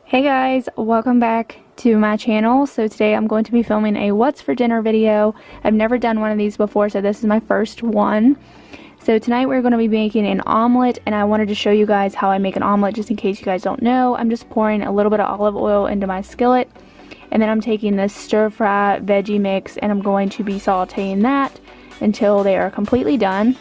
Hey guys, welcome back to my channel. So today I'm going to be filming a what's for dinner video. I've never done one of these before, so this is my first one. So tonight we're going to be making an omelet, and I wanted to show you guys how I make an omelet just in case you guys don't know. I'm just pouring a little bit of olive oil into my skillet, and then I'm taking this stir-fry veggie mix and I'm going to be sauteing that until they are completely done.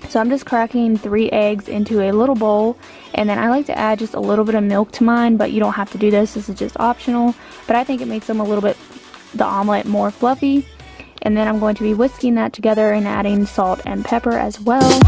So I'm just cracking 3 eggs into a little bowl, and then I like to add just a little bit of milk to mine, but you don't have to do this. This is just optional, but I think it makes them a little bit, the omelet, more fluffy. And then I'm going to be whisking that together and adding salt and pepper as well.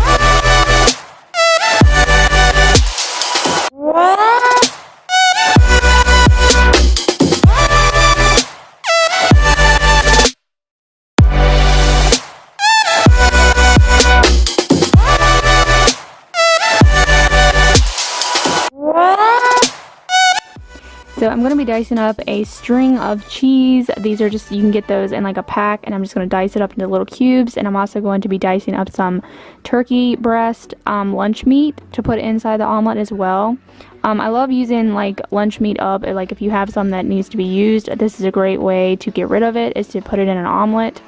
So I'm going to be dicing up a string of cheese. These are just, you can get those in like a pack, and I'm just going to dice it up into little cubes. And I'm also going to be dicing up some turkey breast lunch meat to put inside the omelet as well. I love using like lunch meat up, like if you have some that needs to be used, this is a great way to get rid of it, is to put it in an omelet.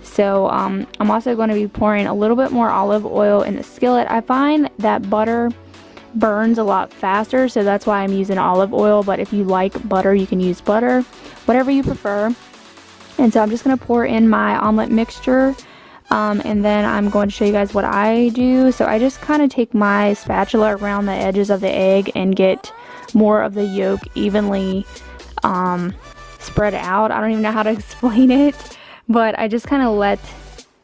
So I'm also going to be pouring a little bit more olive oil in the skillet. I find that butter burns a lot faster, so that's why I'm using olive oil, but if you like butter, you can use butter, whatever you prefer. And so I'm just going to pour in my omelet mixture, and then I'm going to show you guys what I do. So I just kind of take my spatula around the edges of the egg and get more of the yolk evenly spread out. I don't even know how to explain it, but I just kind of let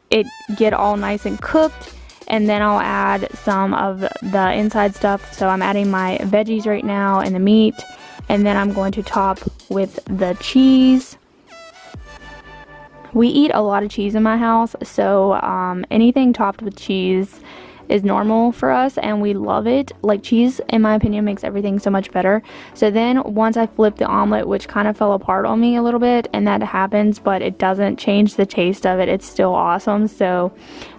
it get all nice and cooked. And then I'll add some of the inside stuff. So I'm adding my veggies right now and the meat. And then I'm going to top with the cheese. We eat a lot of cheese in my house, so anything topped with cheese is normal for us, and we love it. Like, cheese, in my opinion, makes everything so much better. So then once I flipped the omelet, which kind of fell apart on me a little bit, and that happens, but it doesn't change the taste of it. It's still awesome. So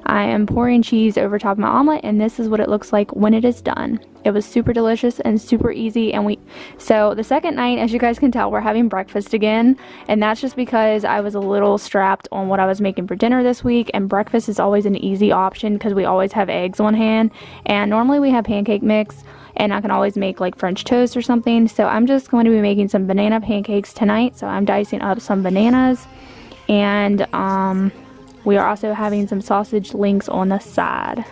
I am pouring cheese over top of my omelet, and this is what it looks like when it is done. It was super delicious and super easy. And so the second night, as you guys can tell, we're having breakfast again, and that's just because I was a little strapped on what I was making for dinner this week, and breakfast is always an easy option because we always have eggs on hand, and normally we have pancake mix, and I can always make like French toast or something. So I'm just going to be making some banana pancakes tonight. So I'm dicing up some bananas, and we are also having some sausage links on the side.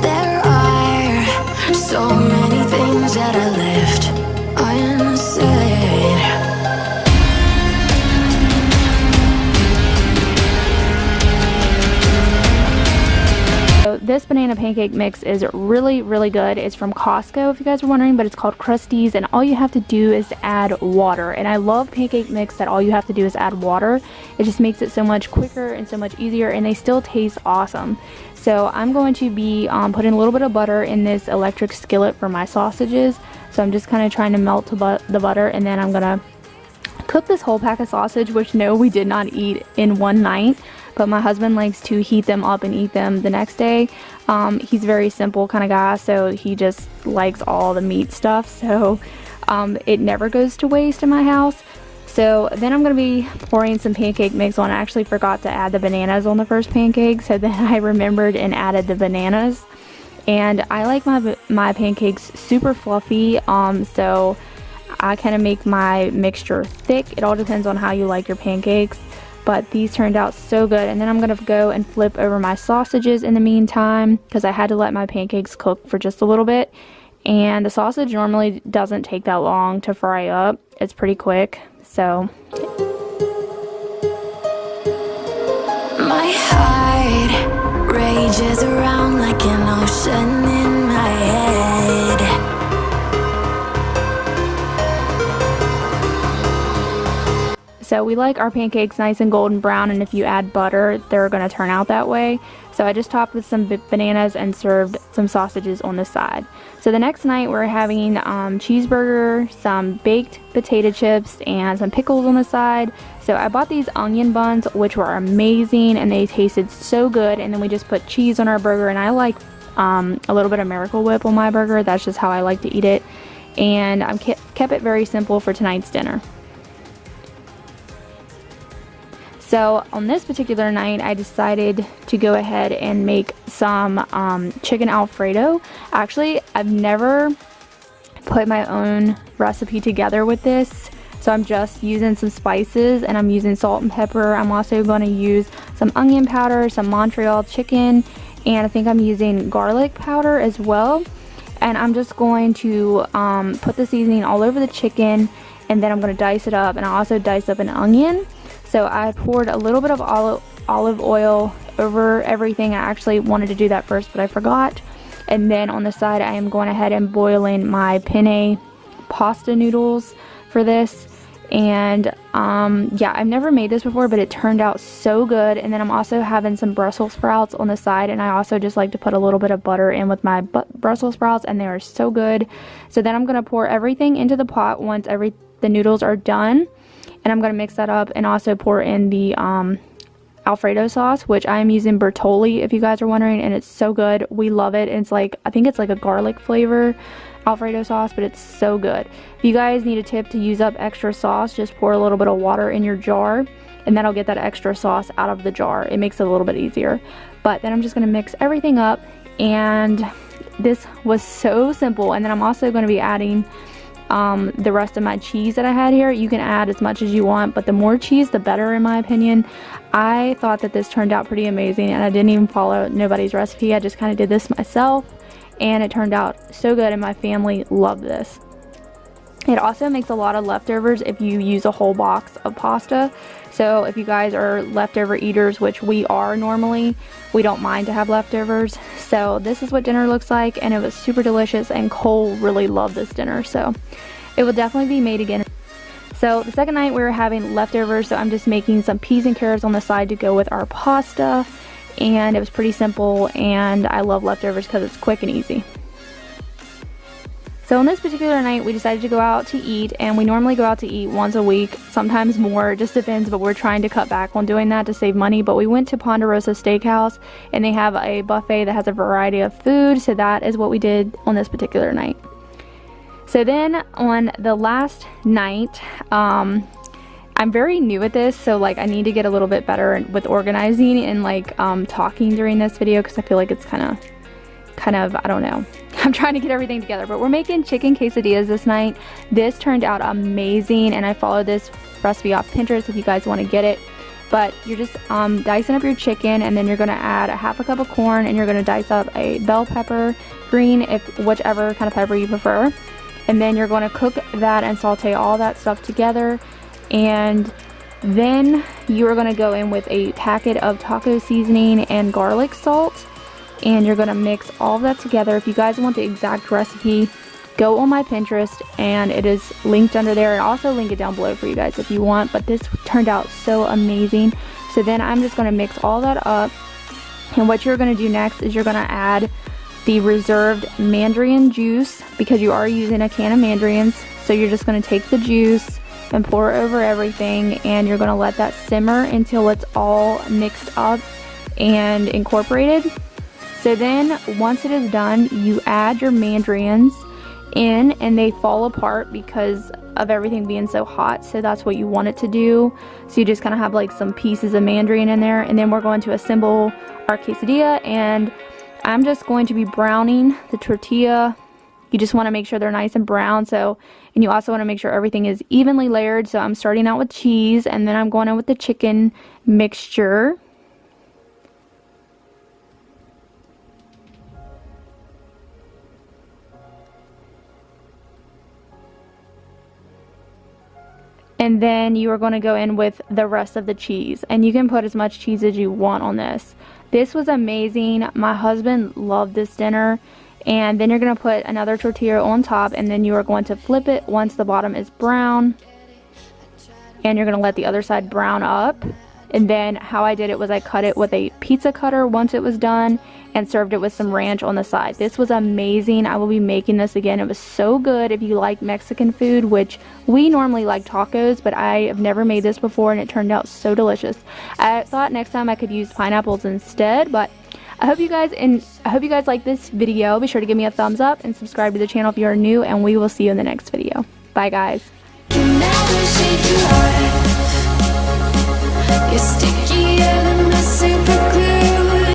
There are so many things that I left unsaid. So this banana pancake mix is really, really good. It's from Costco, if you guys were wondering, but it's called Krusteaz, and all you have to do is add water. And I love pancake mix that all you have to do is add water. It just makes it so much quicker and so much easier, and they still taste awesome. So I'm going to be putting a little bit of butter in this electric skillet for my sausages. So I'm just kind of trying to melt the butter, and then I'm gonna cook this whole pack of sausage, which no, we did not eat in one night, but my husband likes to heat them up and eat them the next day. He's a very simple kind of guy, so he just likes all the meat stuff, so it never goes to waste in my house. So then I'm going to be pouring some pancake mix on. I actually forgot to add the bananas on the first pancake, so then I remembered and added the bananas. And I like my pancakes super fluffy, so I kind of make my mixture thick. It all depends on how you like your pancakes, but these turned out so good. And then I'm going to go and flip over my sausages in the meantime, because I had to let my pancakes cook for just a little bit. And the sausage normally doesn't take that long to fry up. It's pretty quick. So My heart rages around like an ocean in my head. So we like our pancakes nice and golden brown, and if you add butter, they're going to turn out that way. So I just topped with some bananas and served some sausages on the side. So the next night we're having cheeseburger, some baked potato chips, and some pickles on the side. So I bought these onion buns, which were amazing, and they tasted so good. And then we just put cheese on our burger, and I like a little bit of Miracle Whip on my burger. That's just how I like to eat it. and I kept it very simple for tonight's dinner. So on this particular night, I decided to go ahead and make some chicken Alfredo. Actually, I've never put my own recipe together with this, so I'm just using some spices, and I'm using salt and pepper. I'm also going to use some onion powder, some Montreal chicken, and I think I'm using garlic powder as well. And I'm just going to put the seasoning all over the chicken, and then I'm going to dice it up, and I also dice up an onion. So I poured a little bit of olive oil over everything. I actually wanted to do that first, but I forgot. And then on the side, I am going ahead and boiling my penne pasta noodles for this. And yeah, I've never made this before, but it turned out so good. And then I'm also having some Brussels sprouts on the side, and I also just like to put a little bit of butter in with my Brussels sprouts, and they are so good. So then I'm going to pour everything into the pot once the noodles are done. And I'm going to mix that up and also pour in the Alfredo sauce, which I am using Bertolli, if you guys are wondering, and it's so good. We love it. It's like, I think it's like a garlic flavor Alfredo sauce, but it's so good. If you guys need a tip to use up extra sauce, just pour a little bit of water in your jar, and that'll get that extra sauce out of the jar. It makes it a little bit easier. But then I'm just going to mix everything up, and this was so simple. And then I'm also going to be adding the rest of my cheese that I had here. You can add as much as you want, but the more cheese the better, in my opinion. I thought that this turned out pretty amazing, and I didn't even follow nobody's recipe. I just kind of did this myself, and it turned out so good, and my family loved this. It also makes a lot of leftovers if you use a whole box of pasta. So if you guys are leftover eaters, which we are normally, we don't mind to have leftovers. So this is what dinner looks like, and it was super delicious, and Cole really loved this dinner, so it will definitely be made again. So the second night we were having leftovers, so I'm just making some peas and carrots on the side to go with our pasta, and it was pretty simple, and I love leftovers because it's quick and easy. So on this particular night, we decided to go out to eat, and we normally go out to eat once a week, sometimes more, it just depends, but we're trying to cut back on doing that to save money. But we went to Ponderosa Steakhouse, and they have a buffet that has a variety of food, so that is what we did on this particular night. So then on the last night, I'm very new at this, so like I need to get a little bit better with organizing and like talking during this video, because I feel like it's kind of, I don't know. I'm trying to get everything together, but we're making chicken quesadillas this night. This turned out amazing, and I followed this recipe off Pinterest if you guys want to get it. But you're just dicing up your chicken, and then you're going to add a half a cup of corn, and you're going to dice up a bell pepper, green, whichever kind of pepper you prefer. And then you're going to cook that and saute all that stuff together. And then you are going to go in with a packet of taco seasoning and garlic salt. And you're going to mix all of that together. If you guys want the exact recipe, go on my Pinterest, and it is linked under there, and also link it down below for you guys if you want. But this turned out so amazing. So then I'm just going to mix all that up, and what you're going to do next is you're going to add the reserved mandarin juice, because you are using a can of mandarins. So you're just going to take the juice and pour it over everything, and you're going to let that simmer until it's all mixed up and incorporated. So then once it is done, you add your mandarins in, and they fall apart because of everything being so hot, so that's what you want it to do. So you just kind of have like some pieces of mandarin in there, and then we're going to assemble our quesadilla, and I'm just going to be browning the tortilla. You just want to make sure they're nice and brown, and you also want to make sure everything is evenly layered. So I'm starting out with cheese, and then I'm going in with the chicken mixture. And then you are going to go in with the rest of the cheese, and you can put as much cheese as you want on this. This was amazing. My husband loved this dinner. And then you're going to put another tortilla on top, and then you are going to flip it once the bottom is brown, and you're going to let the other side brown up. And then how I did it was I cut it with a pizza cutter once it was done, and served it with some ranch on the side. This was amazing. I will be making this again. It was so good. If you like Mexican food, which we normally like tacos, but I have never made this before, and it turned out so delicious. I thought next time I could use pineapples instead, but I hope you guys like this video. Be sure to give me a thumbs up and subscribe to the channel if you are new, and we will see you in the next video. Bye guys. Can never shake your heart.